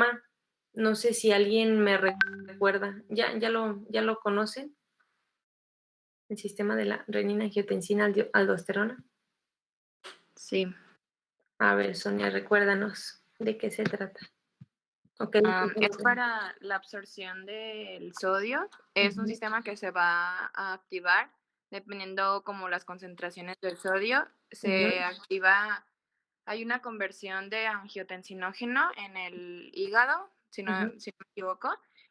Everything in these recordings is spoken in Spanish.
edema. No sé si alguien me recuerda. ¿Ya lo conocen? El sistema de la renina, angiotensina, aldosterona. Sí. A ver, Sonia, recuérdanos de qué se trata. Okey. Es para la absorción del sodio. Es un Ujú, sistema que se va a activar dependiendo como las concentraciones del sodio. ujú, Se activa hay una conversión de angiotensinógeno en el hígado, ujú, si no me equivoco,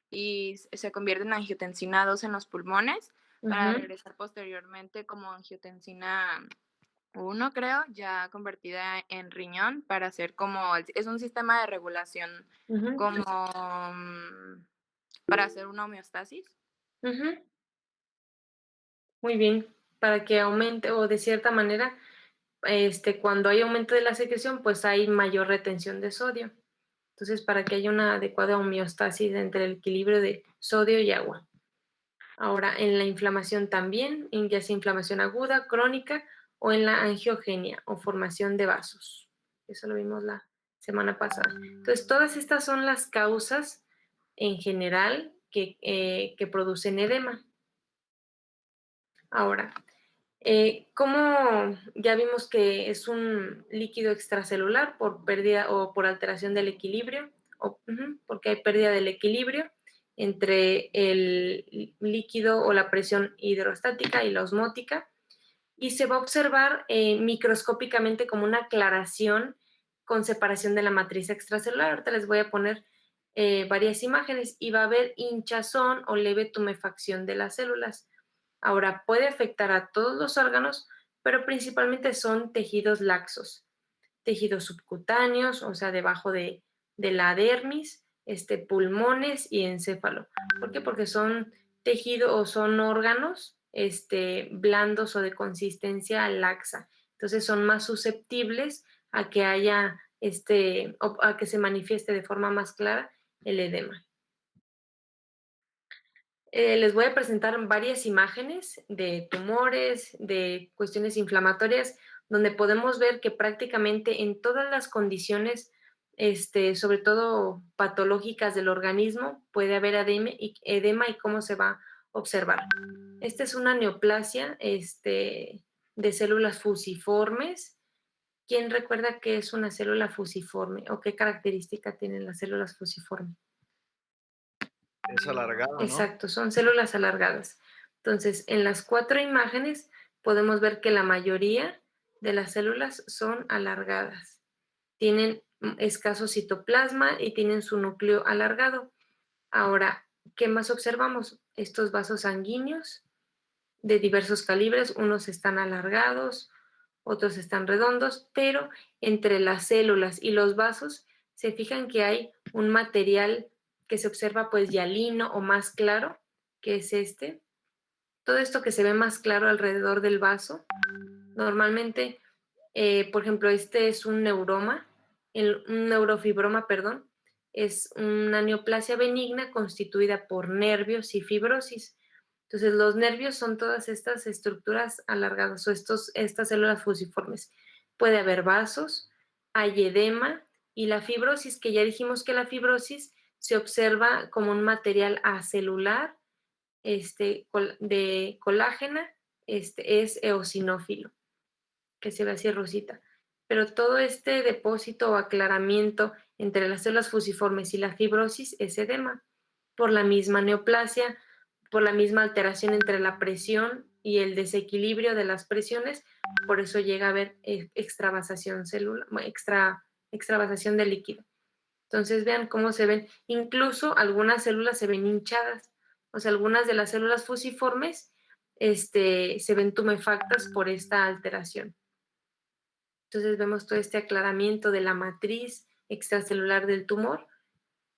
y se convierte en angiotensina 2 en los pulmones para ujú, regresar posteriormente como angiotensina 1, creo, ya convertida en riñón para hacer como es un sistema de regulación ujú, como, para hacer una homeostasis. ujú. Muy bien, para que aumente o de cierta manera, cuando hay aumento de la secreción, pues hay mayor retención de sodio. Entonces, para que haya una adecuada homeostasis entre el equilibrio de sodio y agua. Ahora, en la inflamación también, en ya sea inflamación aguda, crónica o en la angiogenia o formación de vasos. Eso lo vimos la semana pasada. Entonces, todas estas son las causas en general que producen edema. Ahora, ¿cómo ya vimos que es un líquido extracelular por pérdida o por alteración del equilibrio? Porque hay pérdida del equilibrio entre el líquido o la presión hidrostática y la osmótica, y se va a observar microscópicamente como una aclaración con separación de la matriz extracelular. Ahorita les voy a poner varias imágenes y va a haber hinchazón o leve tumefacción de las células. Ahora, puede afectar a todos los órganos, pero principalmente son tejidos laxos, tejidos subcutáneos, o sea, debajo de la dermis, pulmones y encéfalo. ¿Por qué? Porque son tejidos o son órganos blandos o de consistencia laxa. Entonces son más susceptibles a que haya o a que se manifieste de forma más clara el edema. Les voy a presentar varias imágenes de tumores, de cuestiones inflamatorias, donde podemos ver que prácticamente en todas las condiciones, sobre todo patológicas del organismo, puede haber edema y cómo se va a observar. Esta es una neoplasia, de células fusiformes. ¿Quién recuerda qué es una célula fusiforme o qué característica tienen las células fusiformes? Es alargado, ¿no? Exacto, son células alargadas. Entonces, en las 4 imágenes podemos ver que la mayoría de las células son alargadas. Tienen escaso citoplasma y tienen su núcleo alargado. Ahora, ¿qué más observamos? Estos vasos sanguíneos de diversos calibres, unos están alargados, otros están redondos, pero entre las células y los vasos se fijan que hay un material que se observa pues hialino o más claro, que es este. Todo esto que se ve más claro alrededor del vaso, normalmente, por ejemplo, este es un neuroma, un neurofibroma, perdón, es una neoplasia benigna constituida por nervios y fibrosis. Entonces, los nervios son todas estas estructuras alargadas o estas células fusiformes. Puede haber vasos, hay edema y la fibrosis, que ya dijimos que la fibrosis se observa como un material acelular de colágena, es eosinófilo, que se ve así rosita. Pero todo este depósito o aclaramiento entre las células fusiformes y la fibrosis es edema, por la misma neoplasia, por la misma alteración entre la presión y el desequilibrio de las presiones, por eso llega a haber extravasación celular, extravasación de líquido. Entonces vean cómo se ven, incluso algunas células se ven hinchadas, o sea, algunas de las células fusiformes se ven tumefactas por esta alteración. Entonces vemos todo este aclaramiento de la matriz extracelular del tumor,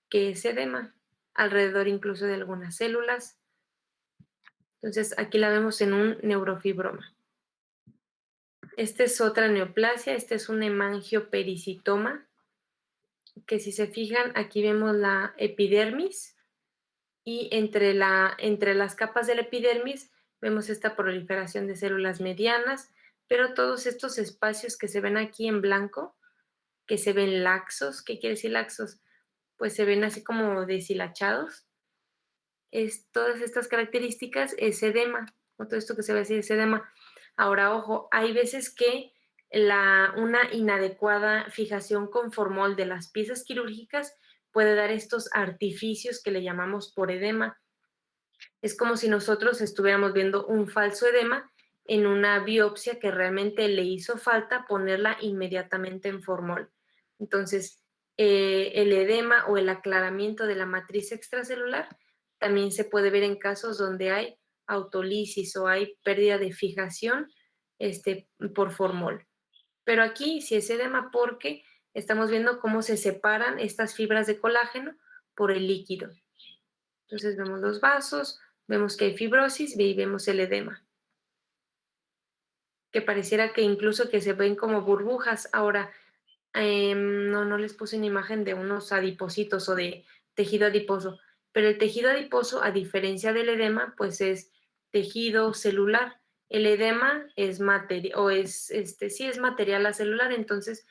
que es edema, alrededor incluso de algunas células. Entonces aquí la vemos en un neurofibroma. Esta es otra neoplasia, este es un hemangiopericitoma, que si se fijan, aquí vemos la epidermis y entre las capas de la epidermis vemos esta proliferación de células medianas, pero todos estos espacios que se ven aquí en blanco, que se ven laxos, ¿qué quiere decir laxos? pues se ven así como deshilachados. Todas estas características es edema, o todo esto que se ve así es edema. Ahora, ojo, hay veces que una inadecuada fijación con formol de las piezas quirúrgicas puede dar estos artificios que le llamamos por edema. Es como si nosotros estuviéramos viendo un falso edema en una biopsia que realmente le hizo falta ponerla inmediatamente en formol. Entonces, el edema o el aclaramiento de la matriz extracelular también se puede ver en casos donde hay autolisis o hay pérdida de fijación por formol. Pero aquí sí es edema porque estamos viendo cómo se separan estas fibras de colágeno por el líquido. Entonces vemos los vasos, vemos que hay fibrosis y vemos el edema, que pareciera que incluso que se ven como burbujas. Ahora, no les puse una imagen de unos adipocitos o de tejido adiposo, pero el tejido adiposo, a diferencia del edema, pues es tejido celular. El edema es material, o sí es material acelular, entonces,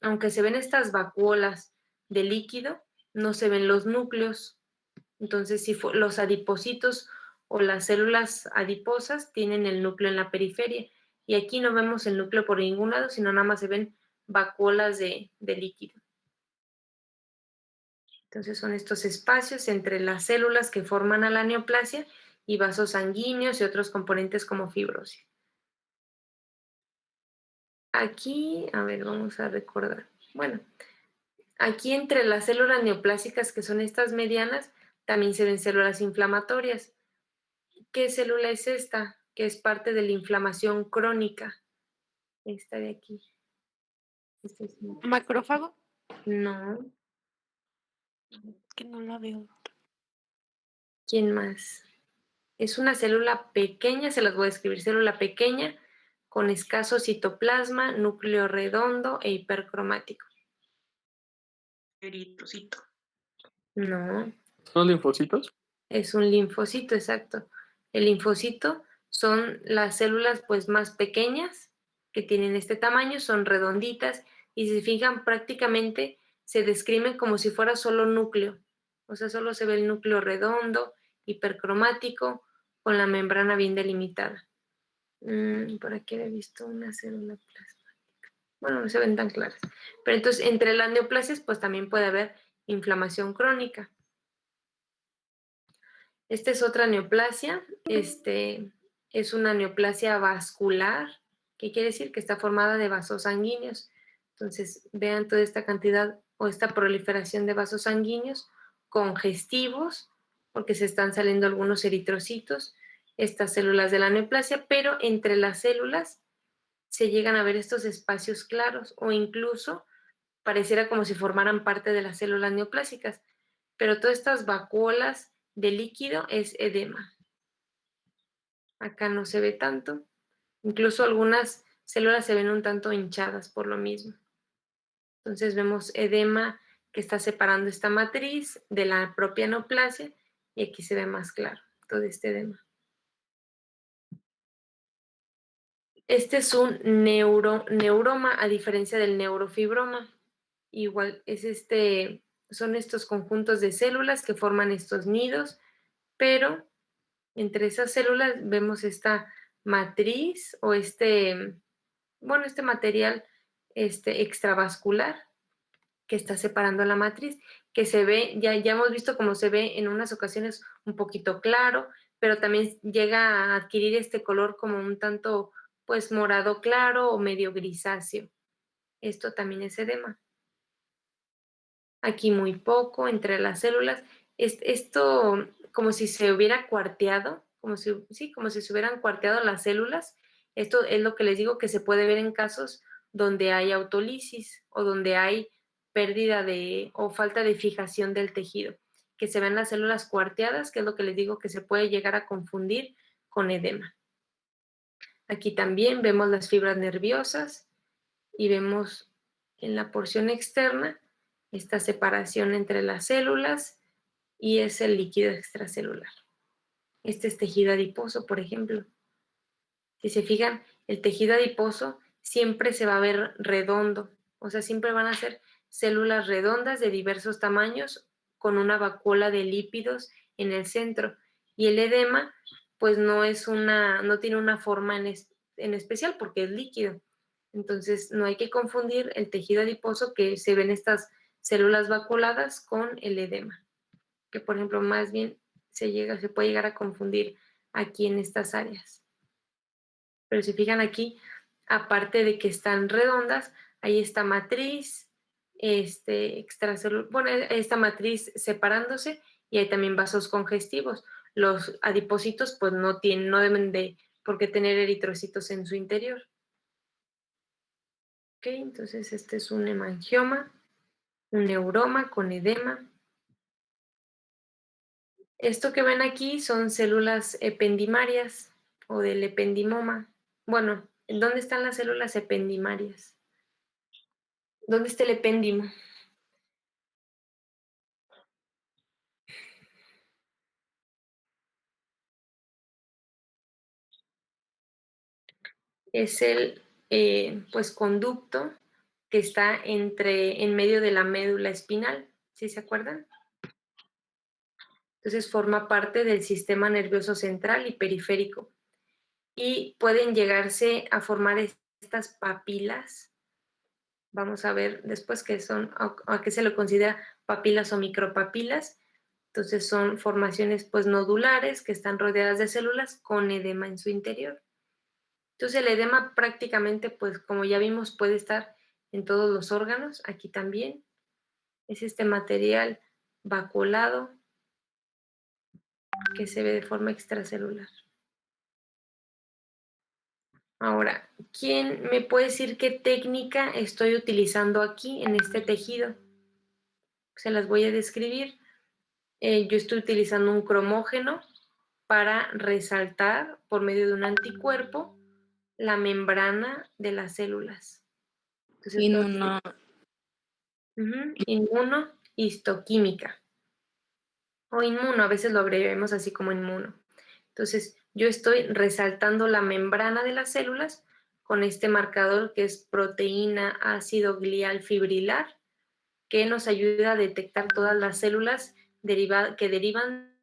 aunque se ven estas vacuolas de líquido, no se ven los núcleos. Entonces, si los adipocitos o las células adiposas tienen el núcleo en la periferia, y aquí no vemos el núcleo por ningún lado, sino nada más se ven vacuolas de líquido. Entonces son estos espacios entre las células que forman a la neoplasia y vasos sanguíneos y otros componentes como fibrosis. Aquí, a ver, vamos a recordar. Bueno, aquí entre las células neoplásicas, que son estas medianas, también se ven células inflamatorias. ¿Qué célula es esta? Que es parte de la inflamación crónica. Esta de aquí. ¿Macrófago? No. Que no la veo. ¿Quién más? Es una célula pequeña, se las voy a escribir, célula pequeña con escaso citoplasma, núcleo redondo e hipercromático. Eritrocito. No, ¿Son linfocitos? es un linfocito, exacto. El linfocito son las células pues más pequeñas que tienen este tamaño, son redonditas y si se fijan prácticamente se describen como si fuera solo núcleo. O sea, solo se ve el núcleo redondo, hipercromático, con la membrana bien delimitada. Por aquí he visto una célula plasmática. Bueno, no se ven tan claras. Pero entonces, entre las neoplasias, pues también puede haber inflamación crónica. Esta es otra neoplasia. Es una neoplasia vascular, que quiere decir que está formada de vasos sanguíneos. Entonces, vean toda esta cantidad o esta proliferación de vasos sanguíneos congestivos, porque se están saliendo algunos eritrocitos, estas células de la neoplasia, pero entre las células se llegan a ver estos espacios claros o incluso pareciera como si formaran parte de las células neoplásicas, pero todas estas vacuolas de líquido es edema. Acá no se ve tanto, incluso algunas células se ven un tanto hinchadas por lo mismo. Entonces vemos edema que está separando esta matriz de la propia neoplasia y aquí se ve más claro todo este edema. Este es un neuroma a diferencia del neurofibroma. Igual son estos conjuntos de células que forman estos nidos, pero entre esas células vemos esta matriz o este material extravascular que está separando la matriz, que se ve, ya hemos visto cómo se ve en unas ocasiones un poquito claro, pero también llega a adquirir este color como un tanto pues morado claro o medio grisáceo. Esto también es edema. Aquí muy poco entre las células. Esto como si se hubiera cuarteado, como si se hubieran cuarteado las células. Esto es lo que les digo que se puede ver en casos donde hay autolisis o donde hay pérdida o falta de fijación del tejido, que se ven las células cuarteadas, que es lo que les digo que se puede llegar a confundir con edema. Aquí también vemos las fibras nerviosas y vemos en la porción externa esta separación entre las células y es el líquido extracelular. Este es tejido adiposo, por ejemplo. Si se fijan, el tejido adiposo siempre se va a ver redondo, o sea, siempre van a ser células redondas de diversos tamaños con una vacuola de lípidos en el centro. Y el edema, pues no tiene una forma en especial porque es líquido. Entonces, no hay que confundir el tejido adiposo que se ven estas células vacuoladas con el edema, que por ejemplo, más bien se puede llegar a confundir aquí en estas áreas. Pero si fijan aquí, aparte de que están redondas, hay esta matriz, bueno, esta matriz separándose y hay también vasos congestivos. Los adipocitos pues no deben de por qué tener eritrocitos en su interior. Ok, entonces este es un hemangioma, un neuroma con edema. Esto que ven aquí son células ependimarias o del ependimoma. Bueno, ¿dónde están las células ependimarias? ¿Dónde está el epéndimo? Es el pues conducto que está en medio de la médula espinal, ¿sí se acuerdan? Entonces forma parte del sistema nervioso central y periférico y pueden llegarse a formar estas papilas. Vamos a ver después qué son, a qué se le considera papilas o micropapilas. Entonces son formaciones pues nodulares que están rodeadas de células con edema en su interior. Entonces el edema prácticamente, pues como ya vimos, puede estar en todos los órganos, aquí también. Es este material vacuolado que se ve de forma extracelular. Ahora, ¿quién me puede decir qué técnica estoy utilizando aquí en este tejido? Se las voy a describir. Yo estoy utilizando un cromógeno para resaltar por medio de un anticuerpo la membrana de las células. Entonces, inmunohistoquímica o inmuno, a veces lo abreviamos así como inmuno. Entonces, yo estoy resaltando la membrana de las células con este marcador que es proteína ácido glial fibrilar, que nos ayuda a detectar todas las células que derivan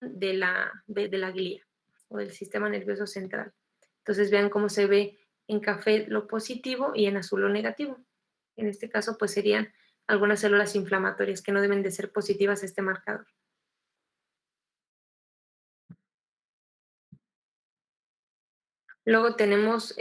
de la glía o del sistema nervioso central. Entonces, vean cómo se ve en café lo positivo y en azul lo negativo. En este caso, pues serían algunas células inflamatorias que no deben de ser positivas a este marcador. Luego tenemos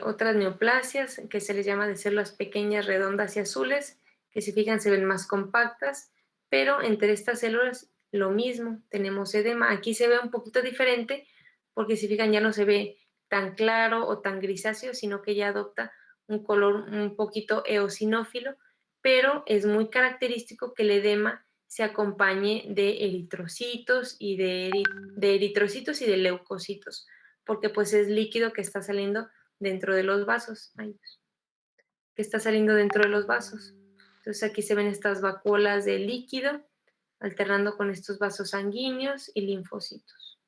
otras neoplasias que se les llama de células pequeñas, redondas y azules, que si fijan se ven más compactas, pero entre estas células lo mismo, tenemos edema. Aquí se ve un poquito diferente porque si fijan ya no se ve tan claro o tan grisáceo, sino que ya adopta un color un poquito eosinófilo, pero es muy característico que el edema se acompañe de eritrocitos y de eritrocitos y de leucocitos porque pues es líquido que está saliendo dentro de los vasos. Que está saliendo dentro de los vasos. Entonces aquí se ven estas vacuolas de líquido alternando con estos vasos sanguíneos y linfocitos.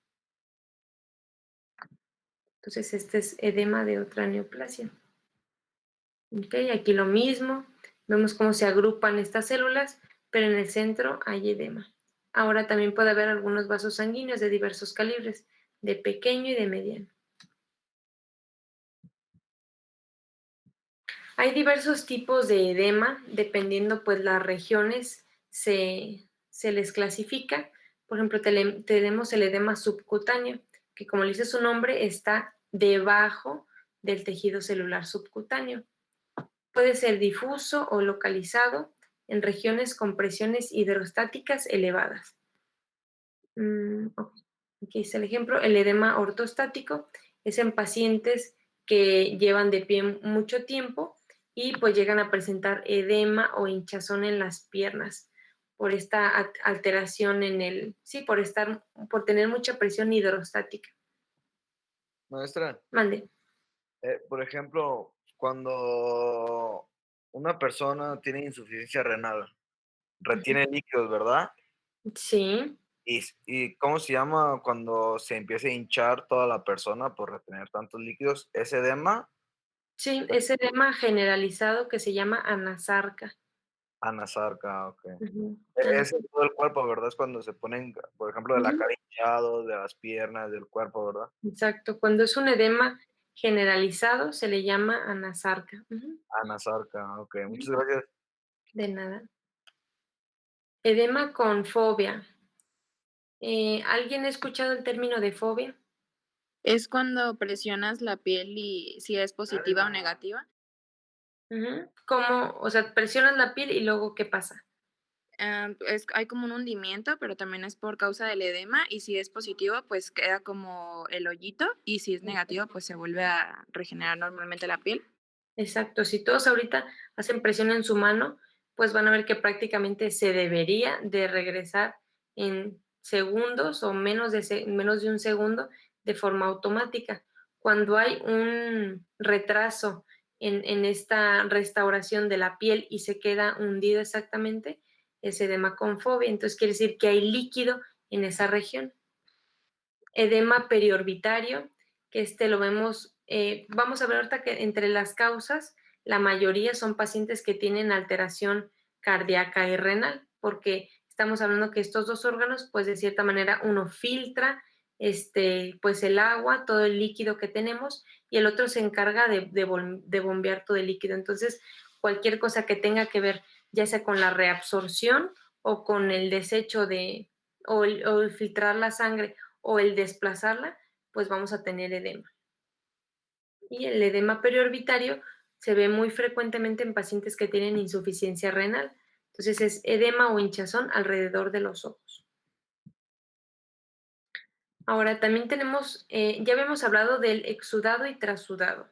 Entonces este es edema de otra neoplasia. Okay, aquí lo mismo. Vemos cómo se agrupan estas células, pero en el centro hay edema. Ahora también puede haber algunos vasos sanguíneos de diversos calibres, de pequeño y de mediano. Hay diversos tipos de edema, dependiendo pues las regiones se les clasifica. Por ejemplo, tenemos el edema subcutáneo, que como le dice su nombre, está debajo del tejido celular subcutáneo. Puede ser difuso o localizado en regiones con presiones hidrostáticas elevadas. Aquí está el ejemplo. El edema ortostático es en pacientes que llevan de pie mucho tiempo y pues llegan a presentar edema o hinchazón en las piernas por esta alteración por tener mucha presión hidrostática. Maestra, Mande. por ejemplo, cuando una persona tiene insuficiencia renal, retiene líquidos, ¿verdad? Sí. ¿Y cómo se llama cuando se empieza a hinchar toda la persona por retener tantos líquidos? ¿Es edema? Sí, ese edema generalizado que se llama anasarca. Anasarca, ok. Ujú, Es en todo el cuerpo, ¿verdad? Es cuando se ponen, por ejemplo, de la ujú, cara hinchado, de las piernas, del cuerpo, ¿verdad? exacto. Cuando es un edema generalizado, se le llama anasarca. Ujú, Anasarca, ok. ujú, Muchas gracias. de nada. Edema con fobia. ¿Alguien ha escuchado el término de fobia? Es cuando presionas la piel y si es positiva o negativa. Ujú. ¿Cómo? O sea, presionas la piel y luego, ¿qué pasa? Hay como un hundimiento, pero también es por causa del edema, y si es positivo, pues queda como el hoyito, y si es negativo, pues se vuelve a regenerar normalmente la piel. Exacto. Si todos ahorita hacen presión en su mano, pues van a ver que prácticamente se debería de regresar en segundos o menos de un segundo de forma automática. Cuando hay un retraso en esta restauración de la piel y se queda hundido exactamente, es edema con fobia. Entonces quiere decir que hay líquido en esa región. Edema periorbitario, que lo vemos, vamos a ver ahorita que entre las causas, la mayoría son pacientes que tienen alteración cardíaca y renal, porque estamos hablando que estos dos órganos, pues de cierta manera uno filtra pues el agua, todo el líquido que tenemos, y el otro se encarga de bombear todo el líquido. Entonces, cualquier cosa que tenga que ver, ya sea con la reabsorción o con el desecho o el filtrar la sangre o el desplazarla, pues vamos a tener edema. Y el edema periorbitario se ve muy frecuentemente en pacientes que tienen insuficiencia renal. Entonces es edema o hinchazón alrededor de los ojos. Ahora también tenemos, ya habíamos hablado del exudado y trasudado.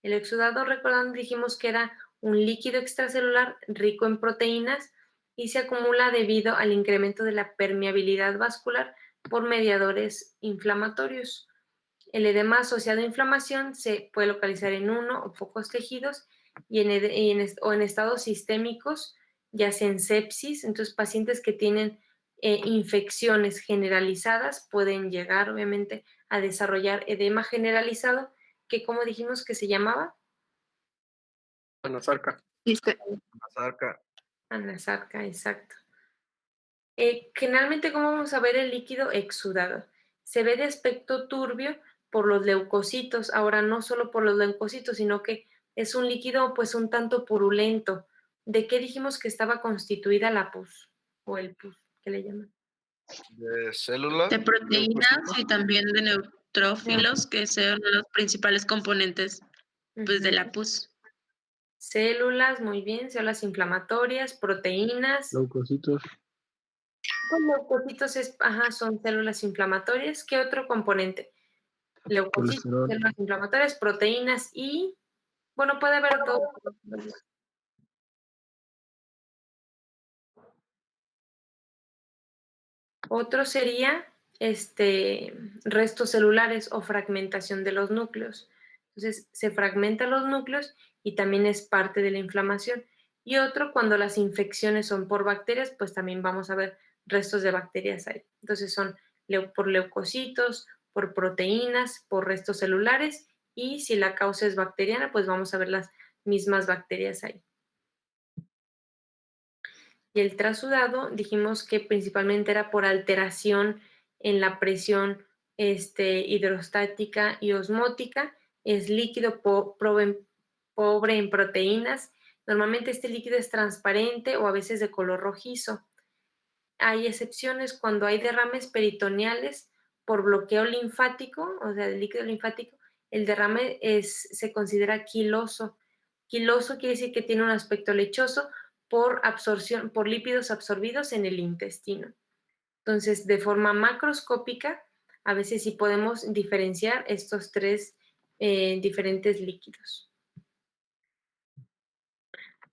El exudado, recordando, dijimos que era un líquido extracelular rico en proteínas y se acumula debido al incremento de la permeabilidad vascular por mediadores inflamatorios. El edema asociado a inflamación se puede localizar en uno o pocos tejidos o en estados sistémicos, ya sea en sepsis. Entonces, pacientes que tienen infecciones generalizadas pueden llegar, obviamente, a desarrollar edema generalizado, que como dijimos que se llamaba Anasarca. Viste. Anasarca. anasarca, exacto. Generalmente, ¿cómo vamos a ver el líquido exudado? Se ve de aspecto turbio por los leucocitos. Ahora, no solo por los leucocitos, sino que es un líquido pues un tanto purulento. ¿De qué dijimos que estaba constituida la pus? O el pus, ¿qué le llaman? De células. De proteínas y también de Ya. neutrófilos, que son los principales componentes pues, de Ujú. la pus. Células, muy bien, células inflamatorias, proteínas. Leucocitos. Pues leucocitos son células inflamatorias. ¿Qué otro componente? Leucocitos, Colesterol. células inflamatorias, proteínas y, bueno, puede haber dos. Otro sería restos celulares o fragmentación de los núcleos. Entonces, se fragmentan los núcleos y también es parte de la inflamación. Y otro, cuando las infecciones son por bacterias, pues también vamos a ver restos de bacterias ahí. Entonces, son por leucocitos, por proteínas, por restos celulares y si la causa es bacteriana, pues vamos a ver las mismas bacterias ahí. Y el trasudado dijimos que principalmente era por alteración en la presión hidrostática y osmótica, es líquido pobre en proteínas. Normalmente este líquido es transparente o a veces de color rojizo. Hay excepciones cuando hay derrames peritoneales por bloqueo linfático, o sea, del líquido linfático, el derrame se considera quiloso. Quiloso quiere decir que tiene un aspecto lechoso por absorción, por lípidos absorbidos en el intestino. Entonces, de forma macroscópica, a veces sí podemos diferenciar estos tres diferentes líquidos.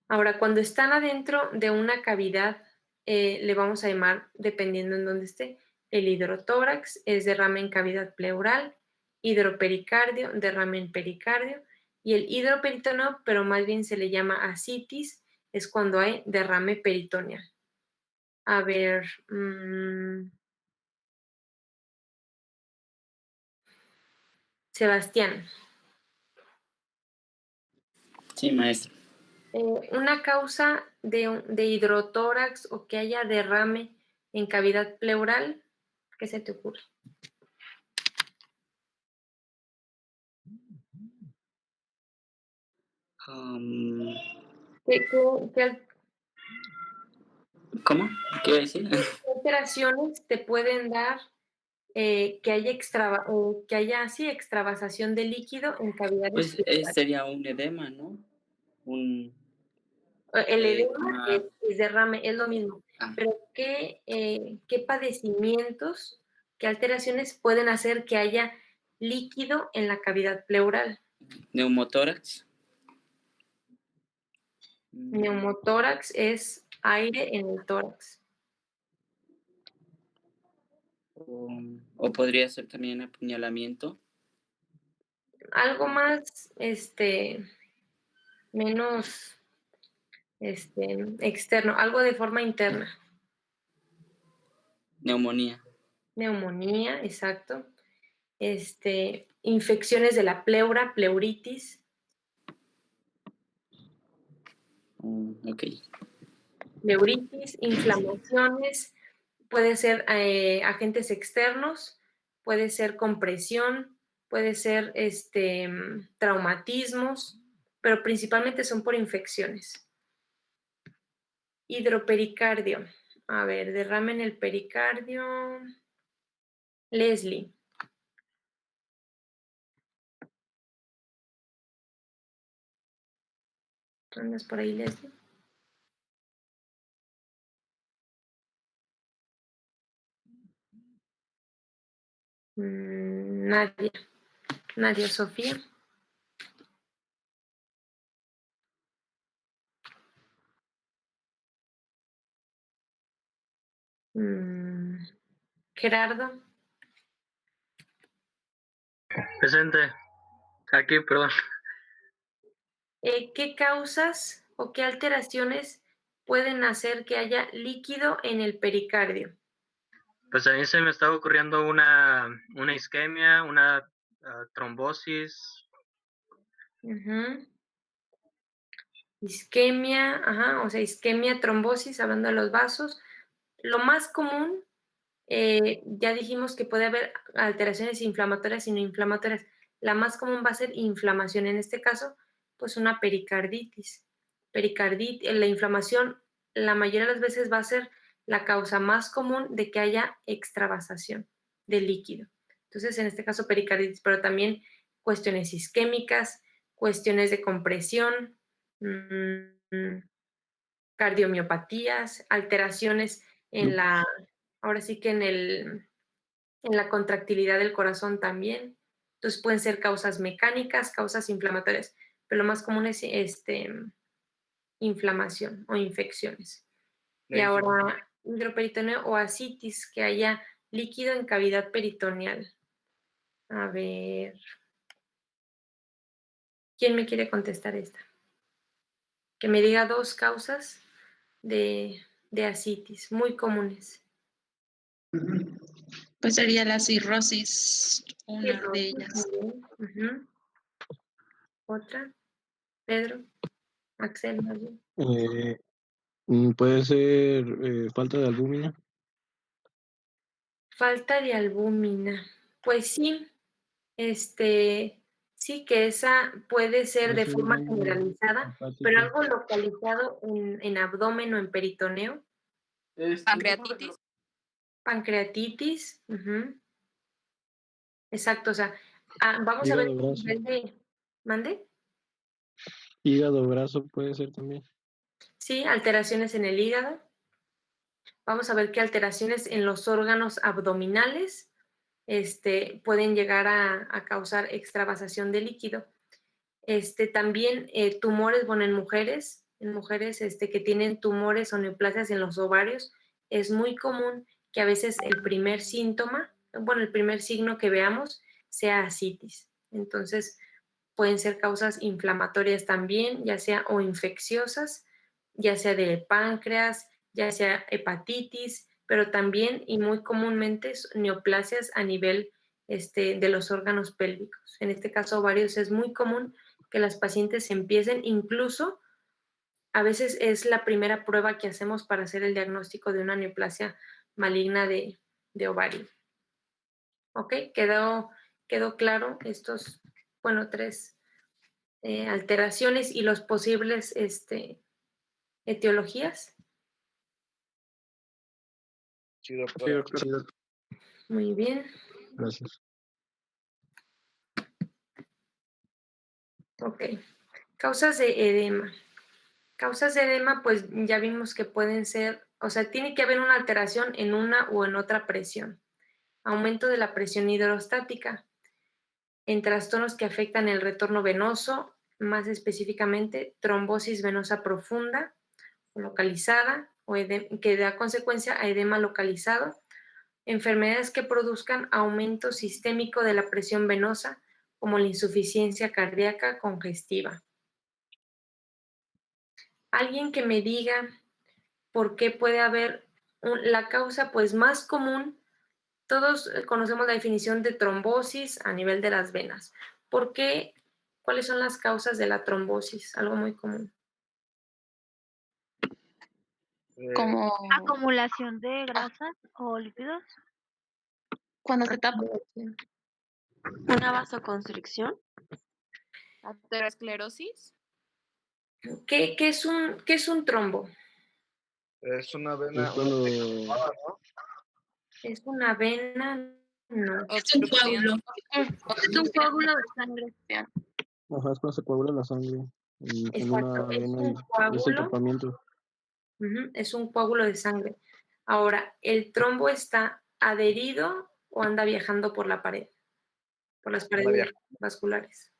Ahora, cuando están adentro de una cavidad, le vamos a llamar, dependiendo en dónde esté, el hidrotórax, es derrame en cavidad pleural, hidropericardio, derrame en pericardio, y el hidroperitoneo, pero más bien se le llama ascitis, es cuando hay derrame peritoneal. A ver, Sebastián, Sí, maestro. una causa de hidrotórax o que haya derrame en cavidad pleural, ¿qué se te ocurre? Am, ¿Qué ¿Cómo? ¿Qué iba a decir? alteraciones te pueden dar que haya sí, extravasación de líquido en cavidades Pues pleurales? sería un edema, ¿no? Un, El edema una, es derrame, es lo mismo. ah, Pero ¿qué padecimientos, qué alteraciones pueden hacer que haya líquido en la cavidad pleural? neumotórax. Neumotórax es aire en el tórax. O, o podría ser también apuñalamiento. Algo más, menos, externo, algo de forma interna. Neumonía. Neumonía, exacto. Infecciones de la pleura, pleuritis, Ok. inflamaciones, puede ser agentes externos, puede ser compresión, puede ser traumatismos, pero principalmente son por infecciones. Hidropericardio. A ver, derrame en el pericardio. Leslie. ¿Andas por ahí, Leslie? Nadia. Nadia Sofía. Gerardo. Presente. Aquí, perdón. ¿Qué causas o qué alteraciones pueden hacer que haya líquido en el pericardio? Pues a mí se me estaba ocurriendo una isquemia, una trombosis. Ujú. Isquemia, ajá, o sea, isquemia, trombosis, hablando de los vasos. Lo más común, ya dijimos que puede haber alteraciones inflamatorias y no inflamatorias. La más común va a ser inflamación, en este caso, pues una pericarditis. La inflamación, la mayoría de las veces va a ser la causa más común de que haya extravasación de líquido. Entonces, en este caso, pericarditis, pero también cuestiones isquémicas, cuestiones de compresión, cardiomiopatías, alteraciones ahora sí que en la contractilidad del corazón también. Entonces pueden ser causas mecánicas, causas inflamatorias, pero lo más común es inflamación o infecciones. Y ahora, hidroperitoneo o ascitis, que haya líquido en cavidad peritoneal. A ver, ¿quién me quiere contestar esta? Que me diga 2 causas de ascitis muy comunes. Pues sería la cirrosis, una de Cirrosis, ellas. muy bien. Otra, Pedro, Axel, más bien. Puede ser falta de albúmina. Falta de albúmina. Pues sí, sí que esa puede ser de Eso forma es generalizada, pero hepático. algo localizado en abdomen o en peritoneo. Pancreatitis. Pancreatitis. Exacto, o sea, vamos a ver Hígado el graso. nivel de. ¿Mande? Hígado graso puede ser también. Sí, alteraciones en el hígado. Vamos a ver qué alteraciones en los órganos abdominales pueden llegar a causar extravasación de líquido. También tumores, bueno, en mujeres que tienen tumores o neoplasias en los ovarios, es muy común que a veces el primer síntoma, bueno, el primer signo que veamos sea ascitis. Entonces, pueden ser causas inflamatorias también, ya sea o infecciosas, ya sea de páncreas, ya sea hepatitis, pero también y muy comúnmente neoplasias a nivel de los órganos pélvicos. En este caso, ovarios es muy común que las pacientes empiecen incluso a veces es la primera prueba que hacemos para hacer el diagnóstico de una neoplasia maligna de ovario. ¿Ok? ¿Quedó claro estos, bueno, 3 alteraciones y los posibles etiologías? Sí, doctora. Sí, doctor. Muy bien. Gracias. Ok. Causas de edema. Causas de edema, pues ya vimos que pueden ser, o sea, tiene que haber una alteración en una o en otra presión. Aumento de la presión hidrostática. En trastornos que afectan el retorno venoso, más específicamente trombosis venosa profunda o localizada, que da consecuencia a edema localizado. Enfermedades que produzcan aumento sistémico de la presión venosa, como la insuficiencia cardíaca congestiva. Alguien que me diga por qué puede haber la causa pues más común. Todos conocemos la definición de trombosis a nivel de las venas. ¿Por qué? ¿Cuáles son las causas de la trombosis? Algo muy común. Como Acumulación de grasas o lípidos. cuando se tapa Una vasoconstricción. aterosclerosis. ¿Qué es un trombo? Es una Es vena, cuando ¿Es una vena? No. Es un coágulo. Es un coágulo de sangre. ajá, es cuando se coagula la sangre en una Exacto. Es vena un y es el coágulo. tapamiento. Es un coágulo de sangre. Ahora, ¿el trombo está adherido o anda viajando por la pared? Por las paredes vasculares.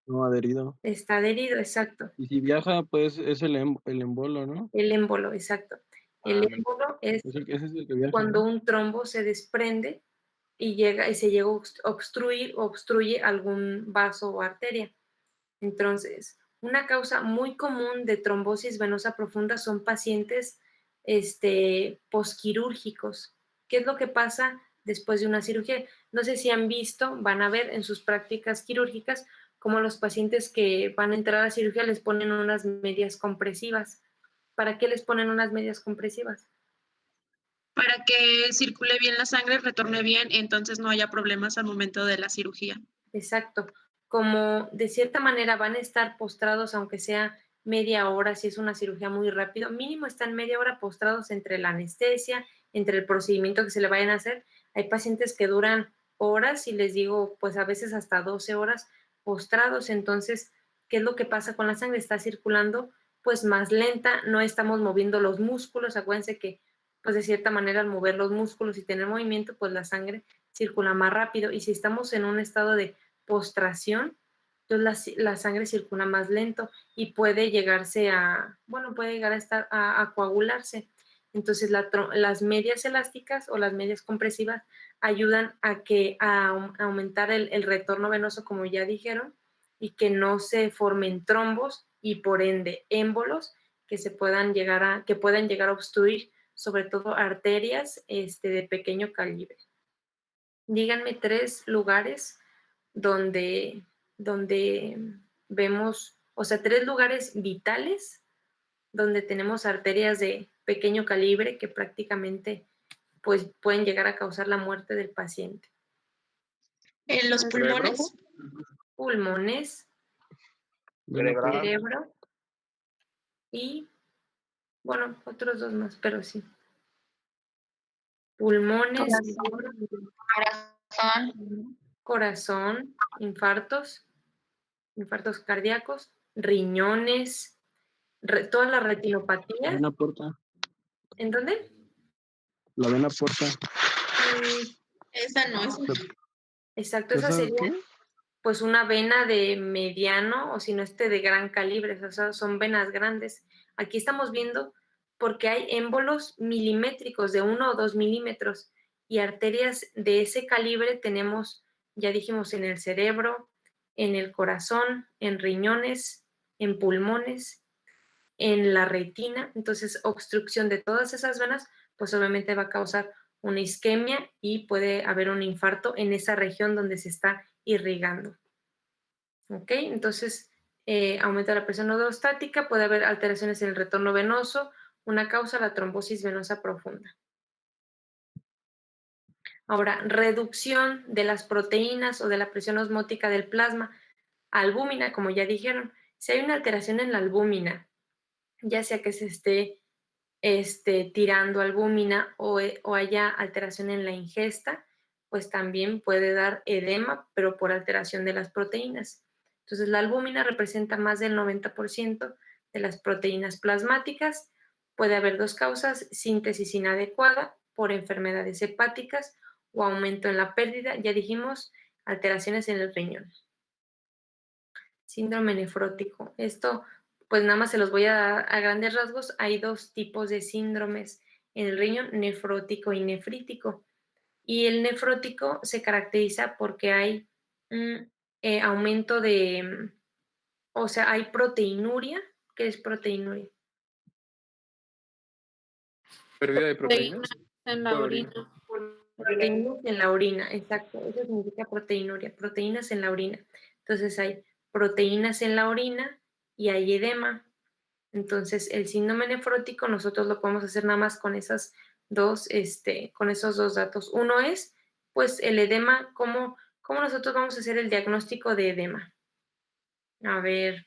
No adherido. Está adherido, exacto. Y si viaja, pues es el embolo, ¿no? El émbolo, exacto. El émbolo es Ese es el que viaja. cuando ¿no? un trombo se desprende y se llega a obstruir o obstruye algún vaso o arteria. Entonces, una causa muy común de trombosis venosa profunda son pacientes posquirúrgicos. ¿Qué es lo que pasa después de una cirugía? No sé si han visto, van a ver en sus prácticas quirúrgicas cómo los pacientes que van a entrar a la cirugía les ponen unas medias compresivas. ¿Para qué les ponen unas medias compresivas? Para que circule bien la sangre, retorne bien, entonces no haya problemas al momento de la cirugía. Exacto. Como de cierta manera van a estar postrados, aunque sea media hora, si es una cirugía muy rápido, mínimo están media hora postrados entre la anestesia, entre el procedimiento que se le vayan a hacer. Hay pacientes que duran horas y les digo, pues a veces hasta 12 horas postrados. Entonces, ¿qué es lo que pasa con la sangre? Está circulando pues más lenta, no estamos moviendo los músculos. Acuérdense que pues de cierta manera al mover los músculos y tener movimiento, pues la sangre circula más rápido. Y si estamos en un estado de postración, entonces la sangre circula más lento y puede llegarse puede llegar a estar a coagularse. Entonces las medias elásticas o las medias compresivas ayudan a aumentar el retorno venoso, como ya dijeron, y que no se formen trombos y por ende émbolos que puedan llegar a obstruir sobre todo arterias de pequeño calibre. Díganme 3 lugares donde vemos, o sea, 3 lugares vitales donde tenemos arterias de pequeño calibre que prácticamente pues pueden llegar a causar la muerte del paciente. En los pulmones. Pulmones, cerebro y, bueno, otros 2 más, pero sí. Pulmones, corazón, infartos cardíacos, riñones, todas las retinopatías. La vena porta. ¿En dónde? La vena porta. Esa no es. Exacto, esa sería ¿Qué? pues una vena de mediano o si no de gran calibre, o sea, son venas grandes. Aquí estamos viendo porque hay émbolos milimétricos de 1 o 2 milímetros y arterias de ese calibre tenemos, ya dijimos, en el cerebro, en el corazón, en riñones, en pulmones, en la retina. Entonces, obstrucción de todas esas venas, pues obviamente va a causar una isquemia y puede haber un infarto en esa región donde se está irrigando. ¿Ok? Entonces, aumento de la presión ortostática, puede haber alteraciones en el retorno venoso, una causa, la trombosis venosa profunda. Ahora, reducción de las proteínas o de la presión osmótica del plasma, albúmina, como ya dijeron. Si hay una alteración en la albúmina, ya sea que se esté tirando albúmina o haya alteración en la ingesta, pues también puede dar edema, pero por alteración de las proteínas. Entonces, la albúmina representa más del 90% de las proteínas plasmáticas. Puede haber dos causas: síntesis inadecuada por enfermedades hepáticas o aumento en la pérdida, ya dijimos, alteraciones en el riñón. Síndrome nefrótico. Esto, pues nada más se los voy a dar a grandes rasgos. Hay dos tipos de síndromes en el riñón: nefrótico y nefrítico. Y el nefrótico se caracteriza porque hay un aumento de, o sea, hay proteinuria. ¿Qué es proteinuria? ¿Pérdida de proteínas? En la orina. Proteínas en la orina, exacto. Eso significa proteinuria, proteínas en la orina. Entonces hay proteínas en la orina y hay edema. Entonces, el síndrome nefrótico nosotros lo podemos hacer nada más con esas dos, con esos dos datos. Uno es, pues, el edema. ¿Cómo nosotros vamos a hacer el diagnóstico de edema? A ver,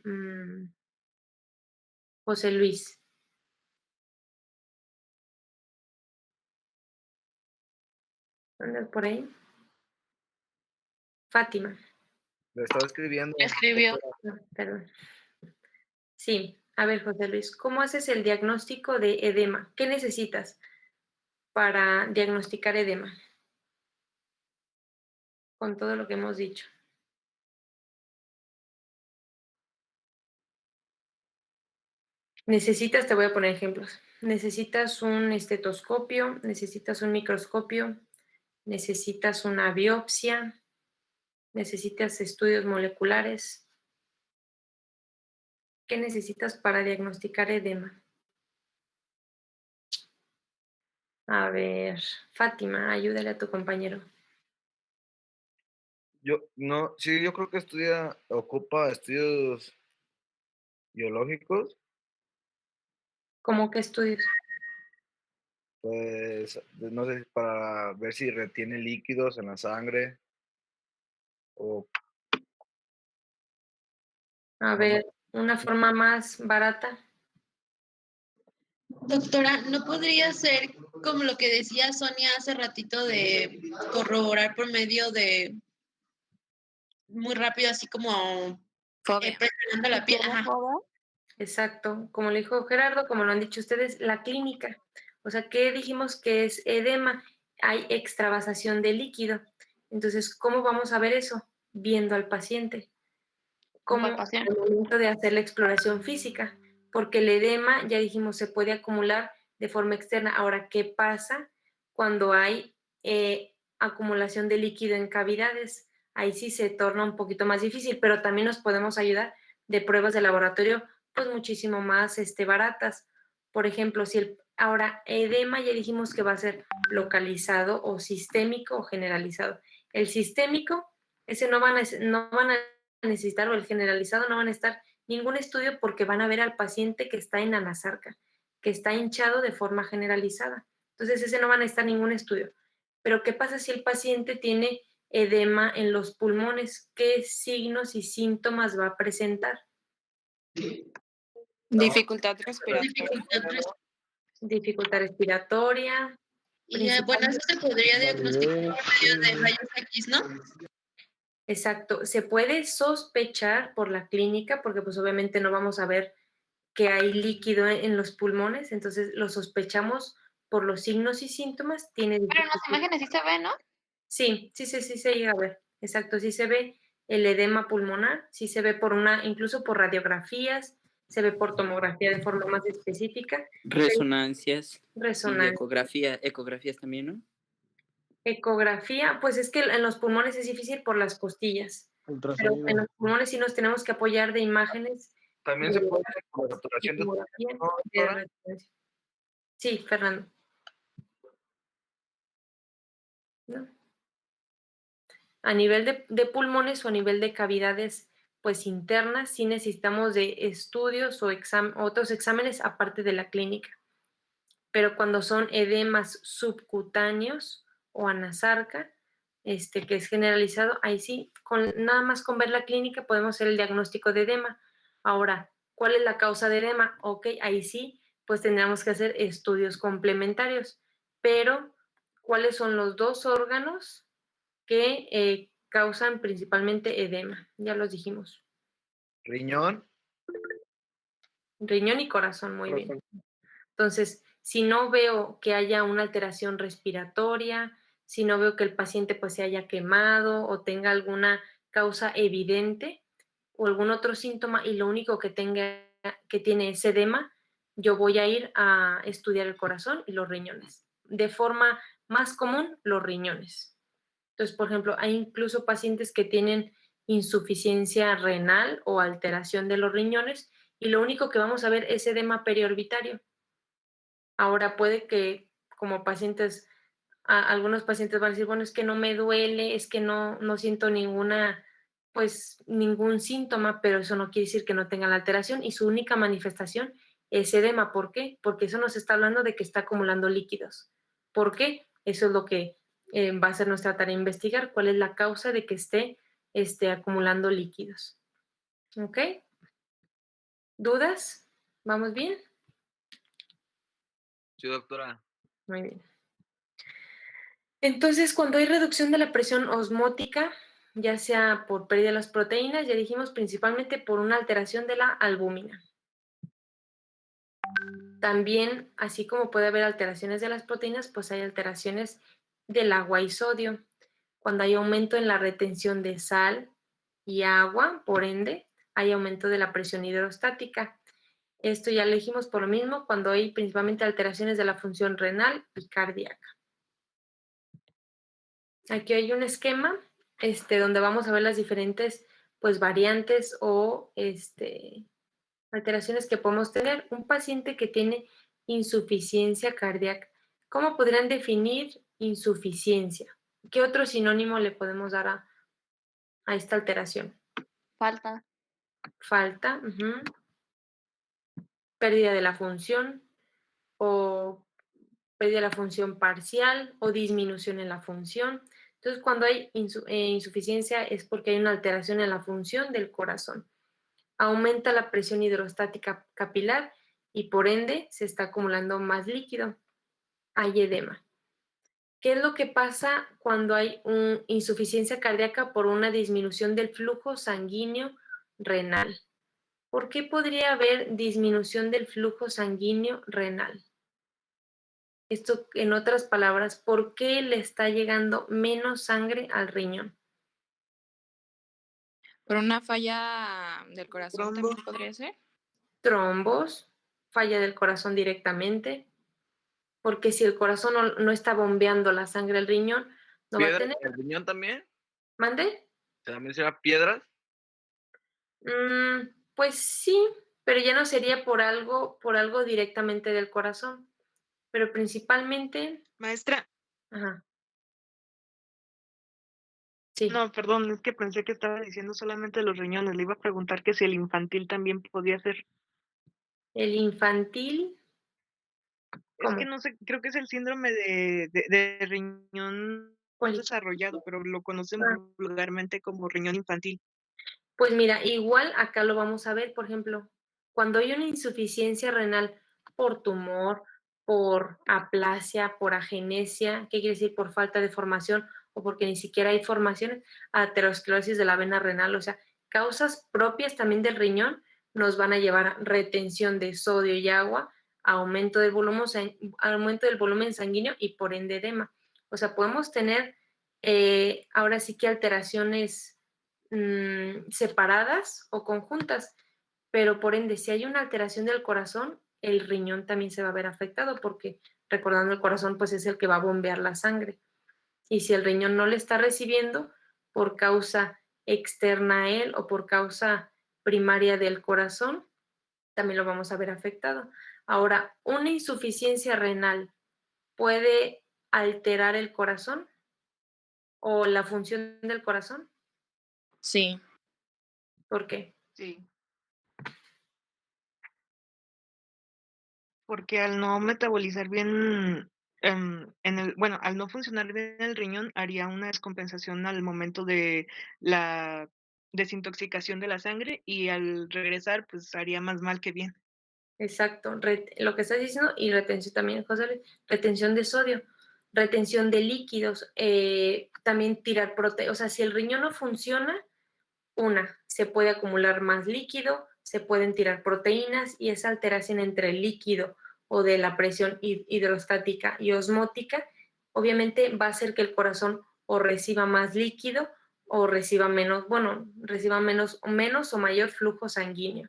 José Luis. ¿Andas por ahí? Fátima. Lo estaba escribiendo. Escribió. No, perdón. Sí, a ver, José Luis, ¿cómo haces el diagnóstico de edema? ¿Qué necesitas para diagnosticar edema? Con todo lo que hemos dicho. Necesitas, te voy a poner ejemplos. Necesitas un estetoscopio, necesitas un microscopio, necesitas una biopsia, necesitas estudios moleculares. ¿Qué necesitas para diagnosticar edema? A ver, Fátima, ayúdale a tu compañero. Yo creo que ocupa estudios biológicos, ¿Cómo qué estudios? pues no sé, para ver si retiene líquidos en la sangre o A ver, una forma más barata. Doctora, ¿no podría ser como lo que decía Sonia hace ratito de corroborar por medio de muy rápido, así como Fobia. presionando la piel? Ajá. Exacto, como le dijo Gerardo, como lo han dicho ustedes, la clínica. O sea, ¿qué dijimos que es edema? Hay extravasación de líquido. Entonces, ¿cómo vamos a ver eso? Viendo al paciente. Como al momento de hacer la exploración física, porque el edema, ya dijimos, se puede acumular de forma externa. Ahora, ¿qué pasa cuando hay acumulación de líquido en cavidades? Ahí sí se torna un poquito más difícil, pero también nos podemos ayudar de pruebas de laboratorio, pues muchísimo más baratas. Por ejemplo, ahora edema ya dijimos que va a ser localizado o sistémico o generalizado. El sistémico, ese no van a necesitar, o el generalizado no van a estar ningún estudio, porque van a ver al paciente que está en anasarca, que está hinchado de forma generalizada. Entonces ese no van a estar ningún estudio. Pero ¿qué pasa si el paciente tiene edema en los pulmones? ¿Qué signos y síntomas va a presentar? Dificultad respiratoria. Dificultad respiratoria. Y bueno, eso se podría diagnosticar por medio de rayos X, ¿no? Exacto, se puede sospechar por la clínica, porque pues obviamente no vamos a ver que hay líquido en los pulmones, entonces lo sospechamos por los signos y síntomas. Pero en las imágenes sí se ve, ¿no? Sí se llega a ver, exacto, sí se ve el edema pulmonar, sí se ve incluso por radiografías, se ve por tomografía de forma más específica. Resonancias y Resonancia. ecografías también, ¿no? Ecografía, pues es que en los pulmones es difícil por las costillas, pero Ultrasonido. en los pulmones sí nos tenemos que apoyar de imágenes. también se puede hacer con la saturación de Tomografía ¿no, de doctora? resonancia. Sí, Fernando. ¿No? A nivel de pulmones o a nivel de cavidades, pues internas, sí necesitamos de estudios o otros exámenes aparte de la clínica. Pero cuando son edemas subcutáneos o anasarca, que es generalizado, ahí sí, nada más con ver la clínica podemos hacer el diagnóstico de edema. Ahora, ¿cuál es la causa de edema? Ok, ahí sí, pues tendríamos que hacer estudios complementarios. Pero, ¿cuáles son los dos órganos que causan principalmente edema? Ya los dijimos. Riñón. Riñón y corazón, muy bien. Corazón. Entonces, si no veo que haya una alteración respiratoria, si no veo que el paciente pues se haya quemado o tenga alguna causa evidente o algún otro síntoma y lo único que tiene es edema, yo voy a ir a estudiar el corazón y los riñones. De forma más común, los riñones. Entonces, por ejemplo, hay incluso pacientes que tienen insuficiencia renal o alteración de los riñones y lo único que vamos a ver es edema periorbitario. Ahora puede que como pacientes, algunos pacientes van a decir, bueno, es que no me duele, es que no siento ningún síntoma, pero eso no quiere decir que no tengan la alteración y su única manifestación es edema. ¿Por qué? Porque eso nos está hablando de que está acumulando líquidos. ¿Por qué? Eso es lo que va a ser nuestra tarea investigar, cuál es la causa de que esté acumulando líquidos. ¿Ok? ¿Dudas? ¿Vamos bien? Sí, doctora. Muy bien. Entonces, cuando hay reducción de la presión osmótica, ya sea por pérdida de las proteínas, ya dijimos principalmente por una alteración de la albúmina. También, así como puede haber alteraciones de las proteínas, pues hay alteraciones del agua y sodio. Cuando hay aumento en la retención de sal y agua, por ende, hay aumento de la presión hidrostática. Esto ya lo dijimos por lo mismo cuando hay principalmente alteraciones de la función renal y cardíaca. Aquí hay un esquema donde vamos a ver las diferentes pues, variantes o alteraciones que podemos tener. Un paciente que tiene insuficiencia cardíaca, ¿cómo podrían definir insuficiencia? ¿Qué otro sinónimo le podemos dar a esta alteración? Falta. Falta, pérdida de la función o pérdida de la función parcial o disminución en la función. Entonces, cuando hay insuficiencia es porque hay una alteración en la función del corazón. Aumenta la presión hidrostática capilar y por ende se está acumulando más líquido. Hay edema. ¿Qué es lo que pasa cuando hay insuficiencia cardíaca por una disminución del flujo sanguíneo renal? ¿Por qué podría haber disminución del flujo sanguíneo renal? Esto, en otras palabras, ¿por qué le está llegando menos sangre al riñón? Por una falla del corazón Trombo. también podría ser. Trombos, falla del corazón directamente, porque si el corazón no está bombeando la sangre al riñón, no va a ¿Piedras tener. en el riñón también? ¿Mande? ¿También será piedras? Pues sí, pero ya no sería por algo directamente del corazón, pero principalmente, Maestra, ajá, sí, no, perdón, es que pensé que estaba diciendo solamente los riñones. Le iba a preguntar que si el infantil también podía ser. el infantil, Es que ¿cómo? no sé, creo que es el síndrome de riñón Poli- desarrollado, pero lo conocen ah, vulgarmente como riñón infantil. Pues mira, igual acá lo vamos a ver, por ejemplo, cuando hay una insuficiencia renal por tumor, por aplasia, por agenesia, ¿qué quiere decir? Por falta de formación o porque ni siquiera hay formación, aterosclerosis de la vena renal, o sea, causas propias también del riñón nos van a llevar a retención de sodio y agua, aumento aumento del volumen sanguíneo y por ende edema. O sea, podemos tener ahora sí que alteraciones separadas o conjuntas, pero por ende, si hay una alteración del corazón, el riñón también se va a ver afectado porque recordando el corazón pues es el que va a bombear la sangre. Y si el riñón no le está recibiendo por causa externa a él o por causa primaria del corazón, también lo vamos a ver afectado. Ahora, una insuficiencia renal puede alterar el corazón o la función del corazón. Sí. ¿Por qué? Sí. Porque al no metabolizar bien, bueno, al no funcionar bien el riñón, haría una descompensación al momento de la desintoxicación de la sangre y al regresar, pues haría más mal que bien. Exacto, lo que estás diciendo y retención también, José Luis, retención de sodio, retención de líquidos, también tirar proteínas, o sea, si el riñón no funciona, se puede acumular más líquido, se pueden tirar proteínas y esa alteración entre el líquido o de la presión hidrostática y osmótica, obviamente va a hacer que el corazón o reciba más líquido o reciba menos, bueno, reciba menos o mayor flujo sanguíneo.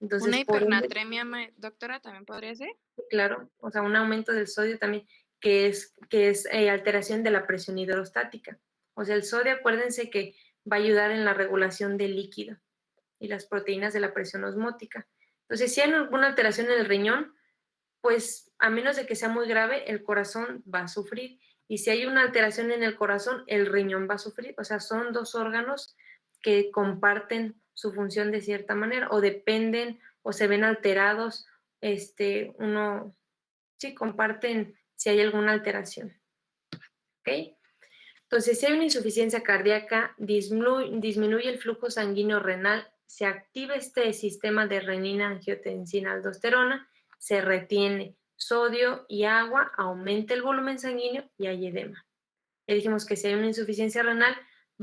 Entonces, Una por ende, hipernatremia, doctora, también podría ser. claro, o sea, un aumento del sodio también, que es alteración de la presión hidrostática. O sea, el sodio, acuérdense que va a ayudar en la regulación del líquido y las proteínas de la presión osmótica. Entonces, si hay alguna alteración en el riñón, pues a menos de que sea muy grave, el corazón va a sufrir. Y si hay una alteración en el corazón, el riñón va a sufrir. O sea, son dos órganos que comparten su función de cierta manera o dependen o se ven alterados, uno, sí, comparten si hay alguna alteración. ¿Ok? Entonces, si hay una insuficiencia cardíaca, disminuye el flujo sanguíneo renal, se activa este sistema de renina, angiotensina, aldosterona, se retiene sodio y agua, aumenta el volumen sanguíneo y hay edema. Ya dijimos que si hay una insuficiencia renal,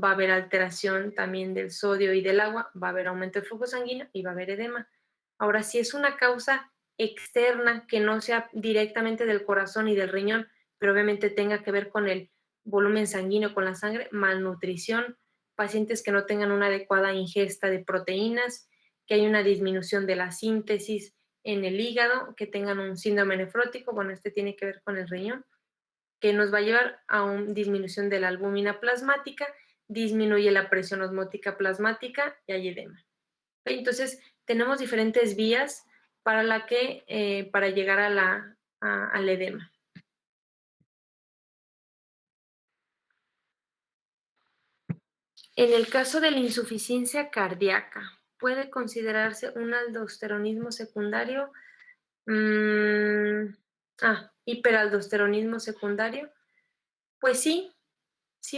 va a haber alteración también del sodio y del agua, va a haber aumento del flujo sanguíneo y va a haber edema. Ahora, si es una causa externa que no sea directamente del corazón y del riñón, pero obviamente tenga que ver con el volumen sanguíneo, con la sangre, malnutrición, pacientes que no tengan una adecuada ingesta de proteínas, que hay una disminución de la síntesis en el hígado, que tengan un síndrome nefrótico, bueno, este tiene que ver con el riñón, que nos va a llevar a una disminución de la albúmina plasmática, disminuye la presión osmótica plasmática y hay edema. Entonces, tenemos diferentes vías para llegar al edema. En el caso de la insuficiencia cardíaca, ¿puede considerarse un aldosteronismo secundario? Hiperaldosteronismo secundario. Pues sí,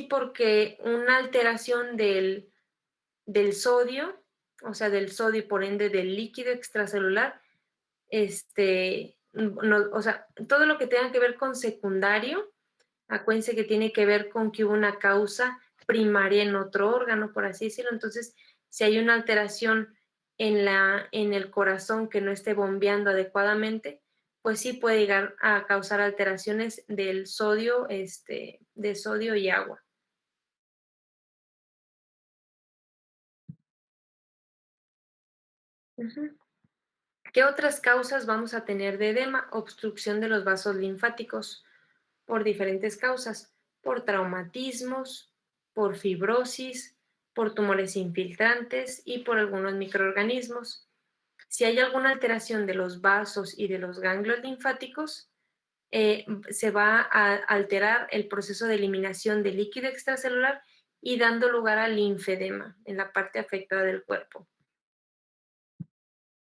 porque una alteración del sodio, o sea, del sodio y por ende del líquido extracelular, o sea, todo lo que tenga que ver con secundario, acuérdense que tiene que ver con que hubo una causa primaria en otro órgano, por así decirlo. Entonces, si hay una alteración en el corazón que no esté bombeando adecuadamente, pues sí puede llegar a causar alteraciones del sodio, de sodio y agua. Ujú. ¿Qué otras causas vamos a tener de edema? Obstrucción de los vasos linfáticos por diferentes causas, por traumatismos, por fibrosis, por tumores infiltrantes y por algunos microorganismos. Si hay alguna alteración de los vasos y de los ganglios linfáticos, se va a alterar el proceso de eliminación de líquido extracelular y dando lugar al linfedema en la parte afectada del cuerpo.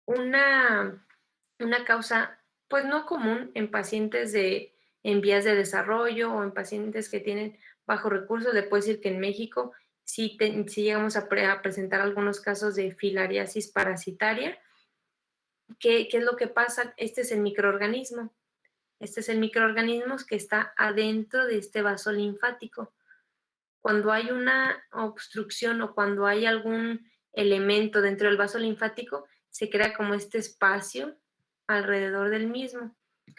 Una causa, pues no común en pacientes en vías de desarrollo o en pacientes que tienen bajos recursos. Le puedo decir que en México sí llegamos a presentar algunos casos de filariasis parasitaria. ¿Qué es lo que pasa? Este es el microorganismo. Este es el microorganismo que está adentro de este vaso linfático. Cuando hay una obstrucción o cuando hay algún elemento dentro del vaso linfático, se crea como este espacio alrededor del mismo.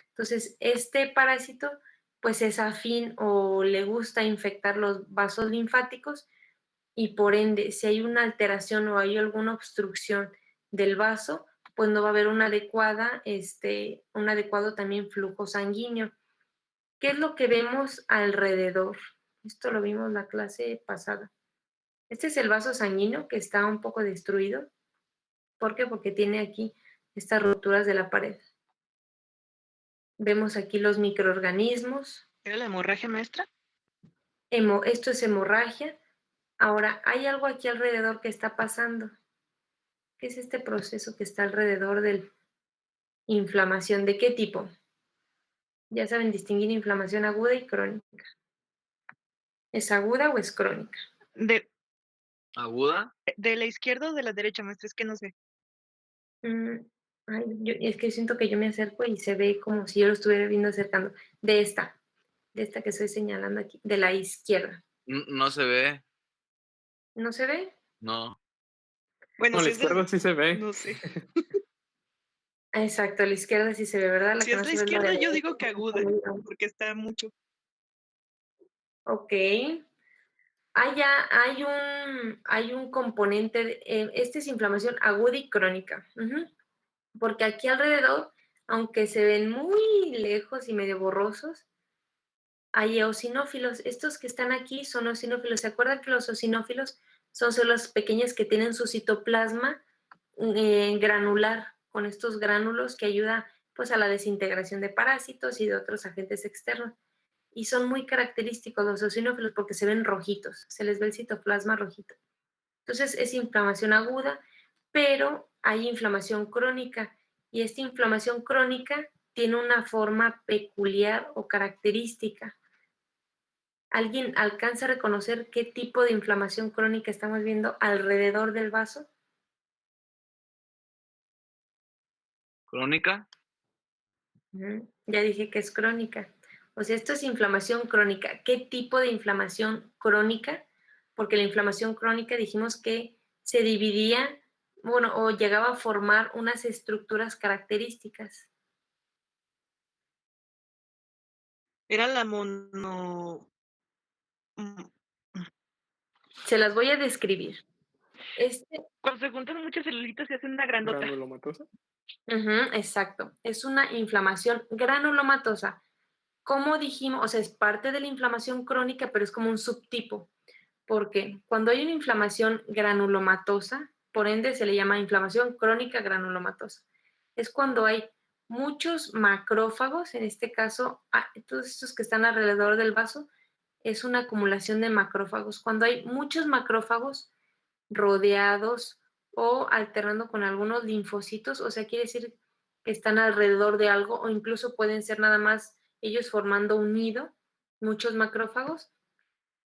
Entonces, este parásito pues es afín o le gusta infectar los vasos linfáticos y por ende, si hay una alteración o hay alguna obstrucción del vaso, pues no va a haber un adecuado también flujo sanguíneo. ¿Qué es lo que vemos alrededor? Esto lo vimos la clase pasada. Este es el vaso sanguíneo que está un poco destruido. ¿Por qué? Porque tiene aquí estas rupturas de la pared. Vemos aquí los microorganismos. ¿Era la hemorragia, maestra? Esto es hemorragia. Ahora, hay algo aquí alrededor que está pasando. ¿Qué es este proceso que está alrededor de la inflamación? ¿De qué tipo? Ya saben distinguir inflamación aguda y crónica. ¿Es aguda o es crónica? De, ¿Aguda? de la izquierda o de la derecha, maestra, es que no sé. Ay, es que siento que yo me acerco y se ve como si yo lo estuviera viendo acercando. De esta que estoy señalando aquí, de la izquierda. No se ve, ¿No se ve? no. Bueno, No, a si la es del, izquierda sí se ve. no sé. Exacto, a la izquierda sí se ve, ¿verdad? La Si que es no la se ve es la de izquierda, la yo derecha, digo que porque está aguda, muy abajo. porque está mucho. Ok. Hay un componente, esta es inflamación aguda y crónica. Porque aquí alrededor, aunque se ven muy lejos y medio borrosos, hay eosinófilos. Estos que están aquí son eosinófilos. ¿Se acuerdan que los eosinófilos son células pequeñas que tienen su citoplasma granular, con estos gránulos que ayuda pues a la desintegración de parásitos y de otros agentes externos? Y son muy característicos los eosinófilos porque se ven rojitos, se les ve el citoplasma rojito. Entonces es inflamación aguda, pero hay inflamación crónica y esta inflamación crónica tiene una forma peculiar o característica. ¿Alguien alcanza a reconocer qué tipo de inflamación crónica estamos viendo alrededor del vaso? ¿Crónica? Ya dije que es crónica. O sea, esto es inflamación crónica. ¿Qué tipo de inflamación crónica? Porque la inflamación crónica dijimos que se dividía, bueno, o llegaba a formar unas estructuras características. Era la mono... mm, Se las voy a describir. Cuando se juntan muchas celulitas se hacen una grandota. Granulomatosa. Exacto. Es una inflamación granulomatosa. Como dijimos, o sea, es parte de la inflamación crónica, pero es como un subtipo. Porque cuando hay una inflamación granulomatosa, por ende se le llama inflamación crónica granulomatosa. Es cuando hay muchos macrófagos, en este caso, todos estos que están alrededor del vaso, es una acumulación de macrófagos. Cuando hay muchos macrófagos rodeados o alternando con algunos linfocitos, o sea, quiere decir que están alrededor de algo o incluso pueden ser nada más ellos formando un nido, muchos macrófagos,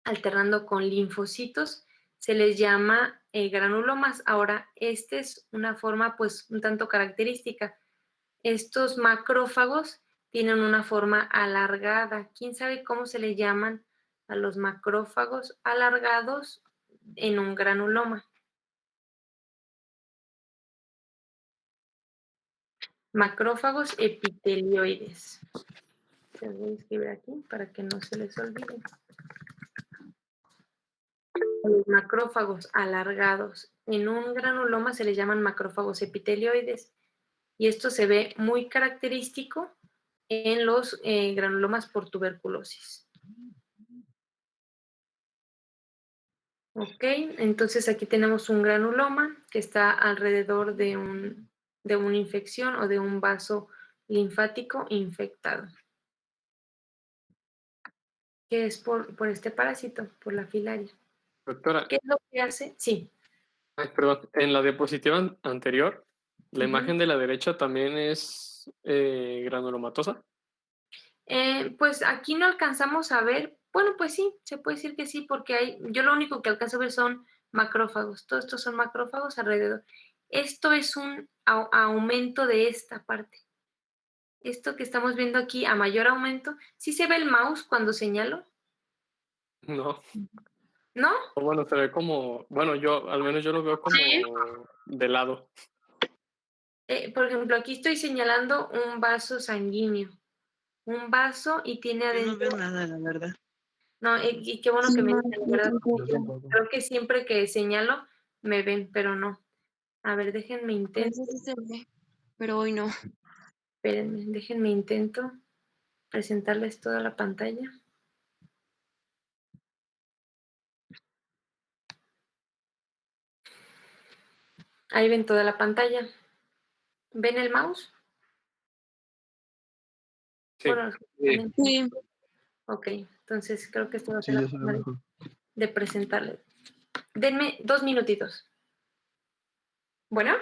alternando con linfocitos, se les llama granulomas. Ahora, esta es una forma pues un tanto característica. Estos macrófagos tienen una forma alargada. ¿Quién sabe cómo se le llaman a los macrófagos alargados en un granuloma? Macrófagos epitelioides. Se voy a escribir aquí para que no se les olvide. Los macrófagos alargados en un granuloma se les llaman macrófagos epitelioides y esto se ve muy característico en los granulomas por tuberculosis. Ok, entonces aquí tenemos un granuloma que está alrededor de una infección o de un vaso linfático infectado. Que es por este parásito, por la filaria. Doctora, ¿Qué es lo que hace? Sí. perdón, en la diapositiva anterior, la imagen de la derecha también es granulomatosa. Pues aquí no alcanzamos a ver, bueno, pues sí, se puede decir que sí, porque yo lo único que alcanzo a ver son macrófagos, todos estos son macrófagos alrededor. Esto es un aumento de esta parte. Esto que estamos viendo aquí a mayor aumento, ¿sí se ve el mouse cuando señalo? No. ¿No? O bueno, se ve como, bueno, al menos yo lo veo como de lado. Por ejemplo, aquí estoy señalando un vaso sanguíneo. Un vaso y tiene Yo adentro... no veo nada, la verdad. No, y qué bueno Sí, que me no, dicen, la yo verdad, tampoco. porque creo que siempre que señalo me ven, pero no. A ver, déjenme A intento, veces sí se ve, pero hoy no. espérenme, déjenme intento presentarles toda la pantalla. Ahí ven toda la pantalla. ¿Ven el mouse? Sí. Bueno, Sí. Sí. ok, entonces creo que esto va a Sí, ser la ya se ve forma mejor. de presentarles. Denme 2 minutitos. Bueno.